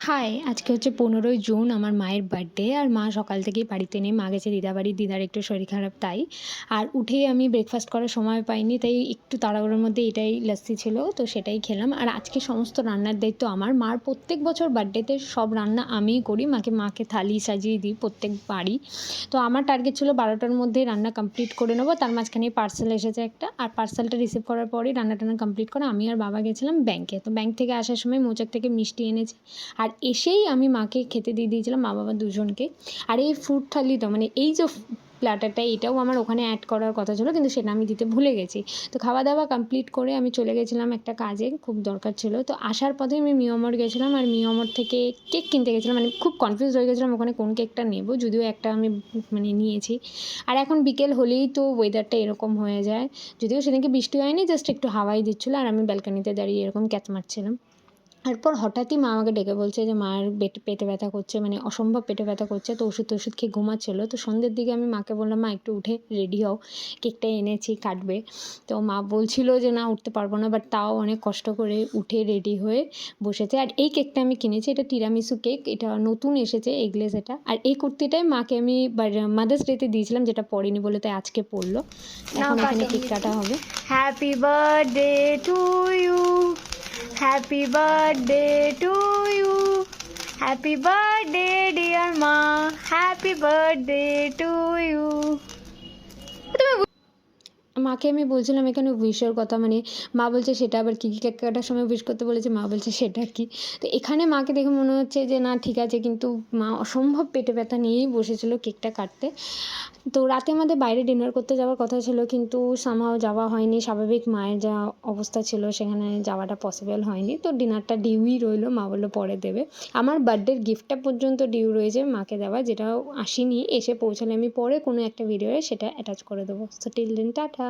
High, আজকে হচ্ছে ১৫ই জুন আমার মায়ের বার্থডে। আর মা সকাল থেকেই বাড়িতে নেই। মা গেছে দিদাবাড়ি, দিদার একটু শরীর খারাপ তাই। আর উঠেই আমি ব্রেকফাস্ট করার সময় পাইনি, তাই একটু তাড়াহুড়োর মধ্যে এটাই লাচ্ছি ছিল, তো সেটাই খেলাম। আর আজকে সমস্ত রান্নার দায়িত্ব আমার। মার প্রত্যেক বছর বার্থডেতে সব রান্না আমিই করি। মাকে থালি সাজিয়ে দিই প্রত্যেকবারই। তো আমার টার্গেট ছিল ১২টার মধ্যেই রান্না কমপ্লিট করে নেবো। তার মাঝখানেই পার্সেল এসেছে একটা। আর পার্সেলটা রিসিভ করার পরেই রান্না-টান্না কমপ্লিট করে আমি আর বাবা গেছিলাম ব্যাংকে। তো ব্যাংক থেকে আসার সময় মৌচাক থেকে মিষ্টি এনেছি। আর এসেই আমি মাকে খেতে দিয়ে দিয়েছিলাম, মা বাবা দুজনকে। আর এই ফ্রুট থালিটা মানে এই যে প্ল্যাটারটা, এটাও আমার ওখানে অ্যাড করার কথা ছিল, কিন্তু সেটা আমি দিতে ভুলে গেছি। তো খাওয়া দাওয়া কমপ্লিট করে আমি চলে গেছিলাম একটা কাজে, খুব দরকার ছিল। তো আসার পথে আমি মিয়ামর গেছিলাম, আর মিয়ামর থেকে কেক কিনতে গেছিলাম। মানে খুব কনফিউজ হয়ে গেছিলাম ওখানে কোন কেকটা নেব, যদিও একটা আমি মানে নিয়েছি। আর এখন বিকেল হলেই তো ওয়েদারটা এরকম হয়ে যায়। যদিও সেদিনকে বৃষ্টি হয়নি, জাস্ট একটু হাওয়াই দিচ্ছিলো, আর আমি ব্যালকনিতে দাঁড়িয়ে এরকম ক্যাচ মারছিলাম। তারপর হঠাৎই মা আমাকে ডেকে বলছে যে মার পেটে ব্যথা করছে, মানে অসম্ভব পেটে ব্যথা করছে। তো ওষুধ খেয়ে ঘুমাচ্ছিলো। তো সন্ধ্যের দিকে আমি মাকে বললাম, মা একটু উঠে রেডি হও, কেকটা এনেছি কাটবে। তো মা বলছিল যে না উঠতে পারবো না, বাট তাও অনেক কষ্ট করে উঠে রেডি হয়ে বসেছে। আর এই কেকটা আমি কিনেছি, এটা টিরামিসু কেক, এটা নতুন এসেছে, এগলেস এটা। আর এই কুর্তিটাই মাকে আমি মাদার্স ডেতে দিয়েছিলাম, যেটা পরিনি বলে তাই আজকে পরলো। এখন এখানে কেক কাটা হবে। Happy birthday to you, happy birthday to you, happy birthday dear মা, হ্যাপি বার্থডে টু ইউ। মাকে আমি বলছিলাম এখানে উইশের কথা, মানে মা বলছে সেটা আবার কী, কেক কাটার সময় উইশ করতে বলেছে, মা বলছে সেটা কী। তো এখানে মাকে দেখে মনে হচ্ছে যে না ঠিক আছে, কিন্তু মা অসম্ভব পেটে ব্যথা নিয়েই বসেছিল কেকটা কাটতে। তো রাতে আমাদের বাইরে ডিনার করতে যাওয়ার কথা ছিল, কিন্তু সামহাও যাওয়া হয়নি। স্বাভাবিক মায়ের যা অবস্থা ছিল সেখানে যাওয়াটা পসিবল হয়নি। তো ডিনারটা ডিউই রইলো, মা বললো পরে দেবে। আমার বার্থডের গিফটটা পর্যন্ত ডিউ রয়েছে মাকে দেওয়া, যেটাও আসেনি। এসে পৌঁছালে আমি পরে কোনো একটা ভিডিওয়ে সেটা অ্যাটাচ করে দেবো। So till then tata.